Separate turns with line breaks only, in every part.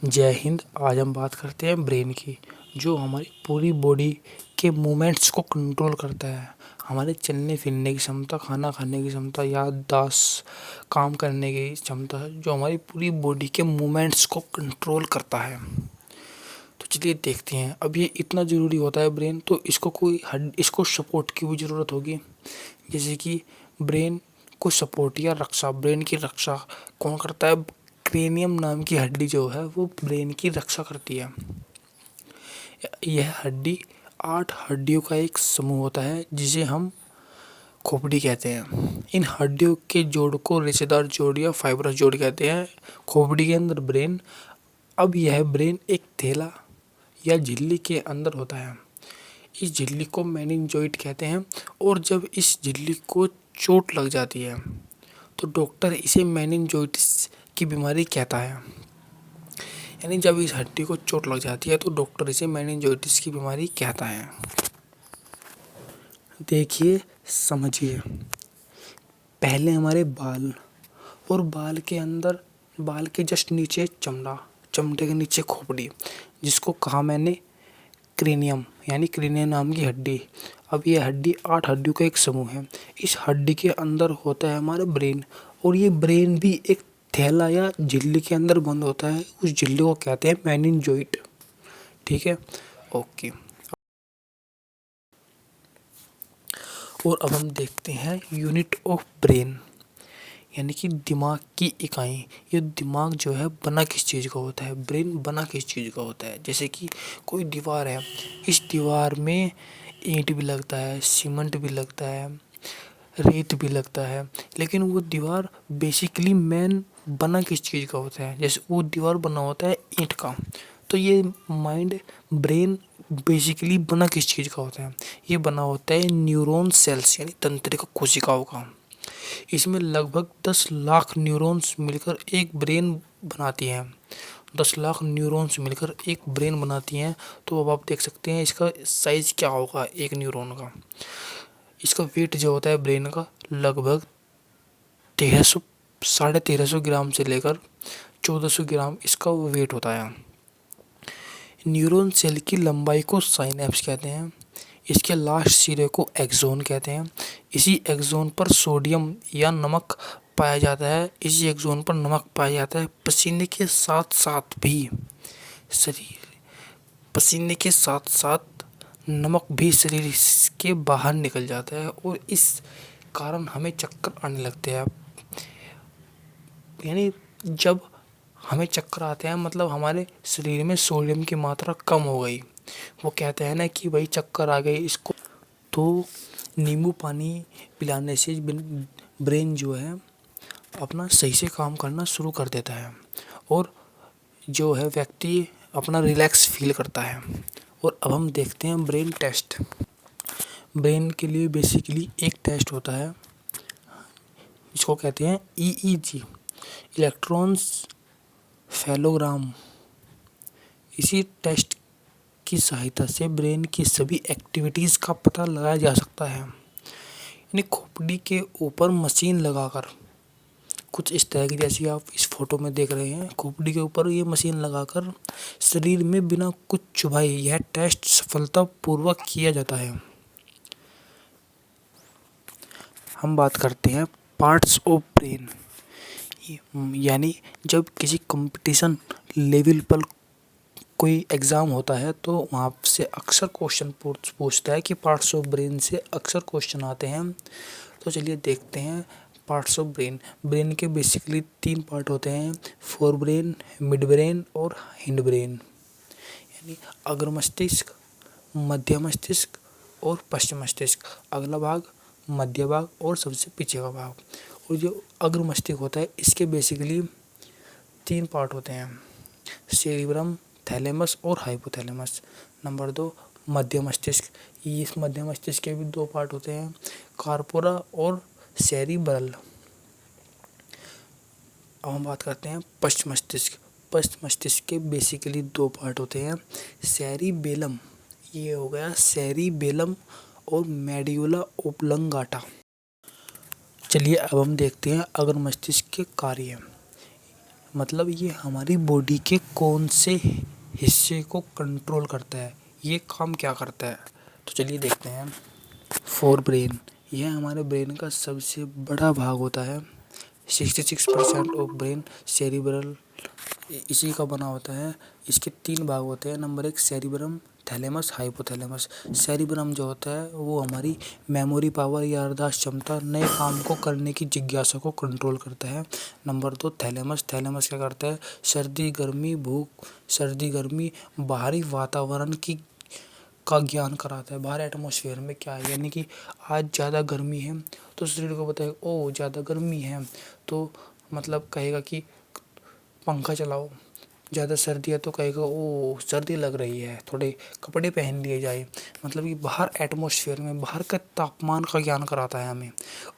जय हिंद। आज हम बात करते हैं ब्रेन की, जो हमारी पूरी बॉडी के मूवमेंट्स को कंट्रोल करता है। हमारे चलने फिरने की क्षमता, खाना खाने की क्षमता, याददाश्त, काम करने की क्षमता, जो हमारी पूरी बॉडी के मूवमेंट्स को कंट्रोल करता है। तो चलिए देखते हैं। अब ये इतना ज़रूरी होता है ब्रेन, तो इसको सपोर्ट की भी ज़रूरत होगी। जैसे कि ब्रेन को सपोर्ट या रक्षा, ब्रेन की रक्षा कौन करता है? क्रेनियम नाम की हड्डी जो है वो ब्रेन की रक्षा करती है। यह हड्डी 8 हड्डियों का एक समूह होता है जिसे हम खोपड़ी कहते हैं। इन हड्डियों के जोड़ को रेशेदार जोड़ या फाइब्रस जोड़ कहते हैं। खोपड़ी के अंदर ब्रेन। अब यह ब्रेन एक थैला या झिल्ली के अंदर होता है। इस झिल्ली को मेनिंजोइड कहते हैं, और जब इस झिल्ली को चोट लग जाती है तो डॉक्टर इसे मेनिंजाइटिस की बीमारी कहता है। यानी जब इस हड्डी को चोट लग जाती है तो डॉक्टर इसे मेनिंजाइटिस की बीमारी कहता है। देखिए, समझिए। पहले हमारे बाल, और बाल के जस्ट नीचे चमड़ा, चमड़े के नीचे खोपड़ी, जिसको कहा मैंने क्रेनियम, यानी क्रेनियम नाम की हड्डी। अब ये हड्डी 8 हड्डियों का एक समूह है। इस हड्डी के अंदर होता है हमारा ब्रेन, और ये ब्रेन भी एक थैला या झिल्ली के अंदर बंद होता है। उस झिल्ली को कहते हैं मेनिंजोइड। ठीक है, ओके। और अब हम देखते हैं यूनिट ऑफ ब्रेन, यानी कि दिमाग की इकाई। ये दिमाग जो है बना किस चीज़ का होता है? ब्रेन बना किस चीज़ का होता है? जैसे कि कोई दीवार है, इस दीवार में ईंट भी लगता है, सीमेंट भी लगता है, रेत भी लगता है, लेकिन वो दीवार बेसिकली मेन बना किस चीज़ का होता है? जैसे वो दीवार बना होता है ईंट का। तो ये ब्रेन बेसिकली बना किस चीज़ का होता है? ये बना होता है न्यूरॉन सेल्स, यानी तंत्रिका कोशिकाओं का। इसमें लगभग 10 लाख न्यूरॉन्स मिलकर एक ब्रेन बनाती हैं। 10 लाख न्यूरॉन्स मिलकर एक ब्रेन बनाती हैं। तो अब आप देख सकते हैं इसका साइज क्या होगा एक न्यूरॉन का। इसका वेट जो होता है ब्रेन का, लगभग 1300 1350 ग्राम से लेकर 1400 ग्राम इसका वेट होता है। न्यूरॉन सेल की लंबाई को साइनेप्स कहते हैं। इसके लास्ट सिरे को एक्सोन कहते हैं। इसी एक्सोन पर सोडियम या नमक पाया जाता है। इसी एक्सोन पर नमक पाया जाता है। पसीने के साथ साथ नमक भी शरीर के बाहर निकल जाता है, और इस कारण हमें चक्कर आने लगते हैं। यानी जब हमें चक्कर आते हैं, मतलब हमारे शरीर में सोडियम की मात्रा कम हो गई। वो कहते हैं ना कि भाई चक्कर आ गई इसको, तो नींबू पानी पिलाने से ब्रेन जो है अपना सही से काम करना शुरू कर देता है, और जो है व्यक्ति अपना रिलैक्स फील करता है। और अब हम देखते हैं ब्रेन टेस्ट। ब्रेन के लिए बेसिकली एक टेस्ट होता है, इसको कहते हैं EEG, इलेक्ट्रोएन्सेफेलोग्राम। इसी टेस्ट की सहायता से ब्रेन की सभी एक्टिविटीज़ का पता लगाया जा सकता है। यानी खोपड़ी के ऊपर मशीन लगाकर, कुछ इस तरह की जैसी आप इस फोटो में देख रहे हैं, खोपड़ी के ऊपर ये मशीन लगाकर शरीर में बिना कुछ चुभाए यह टेस्ट सफलतापूर्वक किया जाता है। हम बात करते हैं पार्ट्स ऑफ ब्रेन। यानी जब किसी कंपटीशन लेवल पर कोई एग्ज़ाम होता है तो वहाँ से अक्सर क्वेश्चन पूछता है कि पार्ट्स ऑफ ब्रेन से अक्सर क्वेश्चन आते हैं। तो चलिए देखते हैं पार्ट्स ऑफ ब्रेन। ब्रेन के बेसिकली 3 पार्ट होते हैं, फोर ब्रेन, मिड ब्रेन और हिंड ब्रेन। यानी अग्र मस्तिष्क, मध्य मस्तिष्क और पश्चिम मस्तिष्क। अगला भाग, मध्य भाग और सबसे पीछे का भाग। और जो अग्र मस्तिष्क होता है इसके बेसिकली 3 पार्ट होते हैं, सेरिब्रम, थैलेमस और हाइपोथैलेमस। नंबर 2, मध्य मस्तिष्क। इस मध्य मस्तिष्क के भी 2 पार्ट होते हैं, कार्पोरा और सेरिब्रल। अब हम बात करते हैं पश्चिम मस्तिष्क। पश्चिम मस्तिष्क के बेसिकली 2 पार्ट होते हैं, सेरिबेलम, ये हो गया सेरिबेलम, और मेडुला ऑब्लंगाटा। चलिए अब हम देखते हैं अग्र मस्तिष्क के कार्य। मतलब ये हमारी बॉडी के कौन से हिस्से को कंट्रोल करता है, ये काम क्या करता है। तो चलिए देखते हैं। फोर ब्रेन, यह हमारे ब्रेन का सबसे बड़ा भाग होता है। 66% ऑफ ब्रेन सेरिब्रल इसी का बना होता है। इसके 3 भाग होते हैं। Number 1 cerebrum, thalamus, hypothalamus. Cerebrum जो होता है वो हमारी मेमोरी पावर, याददाश्त क्षमता, नए काम को करने की जिज्ञासा को कंट्रोल करता है। नंबर 2 थैलेमस, थैलेमस क्या करता है, सर्दी गर्मी भूख, सर्दी गर्मी बाहरी वातावरण की का ज्ञान कराता है। बाहर एटमॉस्फेयर में क्या है, यानी कि आज ज़्यादा गर्मी है तो शरीर को बताएगा ओ ज़्यादा गर्मी है, तो मतलब कहेगा कि पंखा चलाओ। ज़्यादा सर्दी है तो कहेगा ओ सर्दी लग रही है, थोड़े कपड़े पहन लिए जाए। मतलब कि बाहर एटमॉस्फेयर में बाहर का तापमान का ज्ञान कराता है हमें।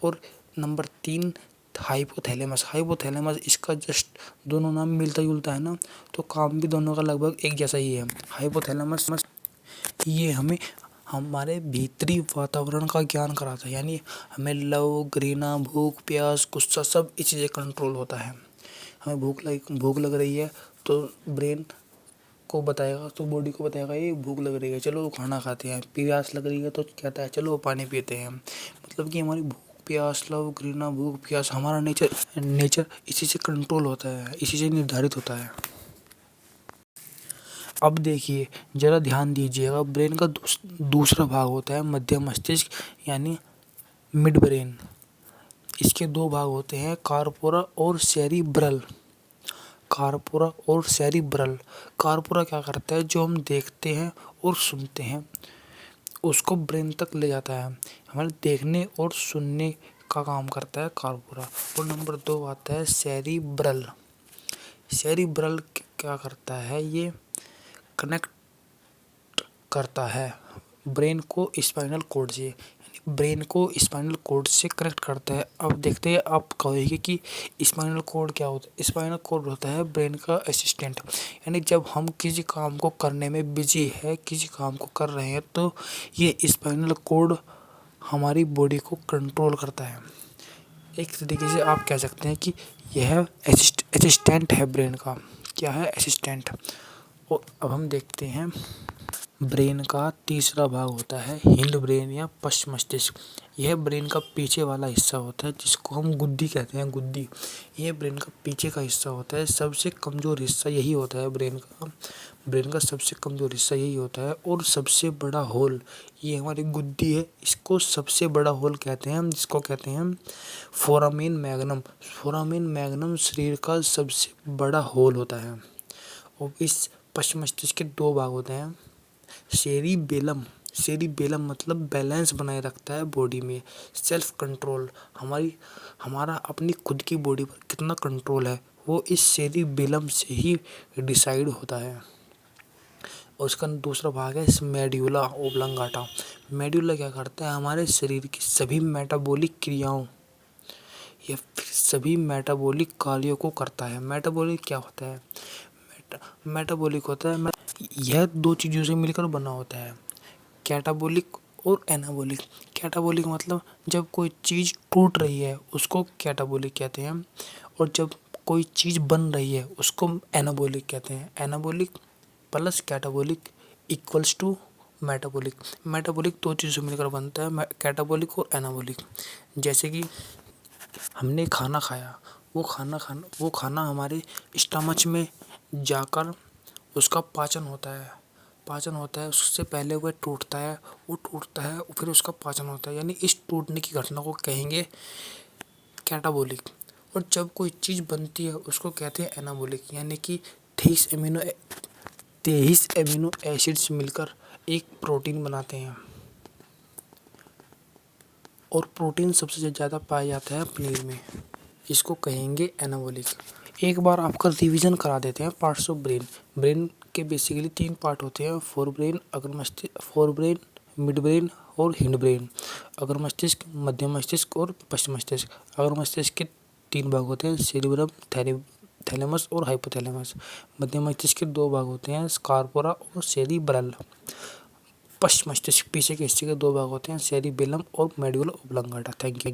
और नंबर 3 हाइपोथैलेमस, हाइपोथैलेमस इसका जस्ट दोनों नाम मिलता जुलता है ना, तो काम भी दोनों का लगभग एक जैसा ही है। हाइपोथैलेमस ये हमें हमारे भीतरी वातावरण का ज्ञान कराता है, यानी हमें लव, घृणा, भूख, प्यास, गुस्सा सब इस चीज़ें कंट्रोल होता है। हमें भूख लग रही है तो ब्रेन को बताएगा, तो बॉडी को बताएगा ये भूख लग रही है चलो खाना खाते हैं। प्यास लग रही है तो कहता है चलो पानी पीते हैं। मतलब कि हमारी भूख, प्यास, लव, घृणा, भूख, प्यास हमारा नेचर इसी से कंट्रोल होता है, इसी से निर्धारित होता है। अब देखिए जरा ध्यान दीजिएगा, ब्रेन का दूसरा भाग होता है मध्य मस्तिष्क, यानी मिड ब्रेन। इसके 2 भाग होते हैं, कार्पोरा और सेरिब्रल। कार्पोरा और सेरिब्रल। कार्पोरा क्या करता है, जो हम देखते हैं और सुनते हैं उसको ब्रेन तक ले जाता है। हमारे देखने और सुनने का काम करता है कार्पोरा। और नंबर 2 आता है सेरिब्रल। सेरिब्रल क्या करता है, ये कनेक्ट करता है ब्रेन को स्पाइनल कॉर्ड से, यानी ब्रेन को स्पाइनल कॉर्ड से कनेक्ट करता है। अब देखते हैं, आप कहोगे कि स्पाइनल कॉर्ड क्या होता है। स्पाइनल कॉर्ड होता है ब्रेन का असिस्टेंट, यानी जब हम किसी काम को करने में बिजी है, किसी काम को कर रहे हैं, तो ये स्पाइनल कॉर्ड हमारी बॉडी को कंट्रोल करता है। एक तरीके से आप कह सकते हैं कि यह असिस्टेंट है ब्रेन का। क्या है, असिस्टेंट। और अब हम देखते हैं, ब्रेन का तीसरा भाग होता है हिंड ब्रेन या पश्च मस्तिष्क। यह ब्रेन का पीछे वाला हिस्सा होता है जिसको हम गुद्दी कहते हैं, गुद्दी। यह ब्रेन का पीछे का हिस्सा होता है, सबसे कमज़ोर हिस्सा यही होता है ब्रेन का सबसे कमज़ोर हिस्सा यही होता है। और सबसे बड़ा होल ये हमारी गुद्दी है, इसको सबसे बड़ा होल कहते हैं हम, जिसको कहते हैं फोरामेन मैग्नम। फोरामेन मैग्नम शरीर का सबसे बड़ा होल होता है। और इस पश्च मस्तिष्क के 2 भाग होते हैं, सेरिबेलम। सेरिबेलम मतलब बैलेंस बनाए रखता है बॉडी में, सेल्फ कंट्रोल, हमारा अपनी खुद की बॉडी पर कितना कंट्रोल है वो इस सेरिबेलम से ही डिसाइड होता है। और उसका दूसरा भाग है मेड्यूला ओब्लंगाटा। मेड्यूला क्या करता है, हमारे शरीर की सभी मेटाबॉलिक क्रियाओं या फिर सभी मेटाबॉलिक कार्यों को करता है। मेटाबॉलिक क्या होता है, मेटाबॉलिक होता है यह 2 चीज़ों से मिलकर बना होता है, कैटाबॉलिक और एनाबॉलिक। कैटाबॉलिक मतलब जब कोई चीज़ टूट रही है उसको कैटाबॉलिक कहते हैं, और जब कोई चीज़ बन रही है उसको एनाबॉलिक कहते हैं। Anabolic plus catabolic equals to metabolic. Metabolic 2 चीज़ों से मिलकर बनता है, कैटाबॉलिक और एनाबॉलिक। जैसे कि हमने खाना खाया, वो खाना हमारे स्टमच में जाकर उसका पाचन होता है, उससे पहले वह टूटता है, फिर उसका पाचन होता है, यानी इस टूटने की घटना को कहेंगे कैटाबॉलिक। और जब कोई चीज़ बनती है उसको कहते हैं एनाबॉलिक, यानी कि 23 एमिनो एसिड्स मिलकर एक प्रोटीन बनाते हैं। और प्रोटीन सबसे ज़्यादा पाया जाता है पनीर में, इसको कहेंगे एनाबॉलिक। एक बार आपका रिवीजन करा देते हैं पार्ट्स ऑफ ब्रेन। ब्रेन के बेसिकली 3 पार्ट होते हैं, फोर ब्रेन, मिड ब्रेन और हिंड ब्रेन। अग्र मस्तिष्क, मध्य मस्तिष्क और पश्चिम मस्तिष्क। अग्र मस्तिष्क के 3 भाग होते हैं, सेरिब्रम, थैलेमस और हाइपोथैलेमस। मध्य मस्तिष्क के 2 भाग होते हैं, कार्पोरा और सेरिब्रल। पश्चिम मस्तिष्क पीछे के हिस्से के 2 भाग होते हैं, सेरिबेलम और मेडुला ओब्लंगाटा। Thank you.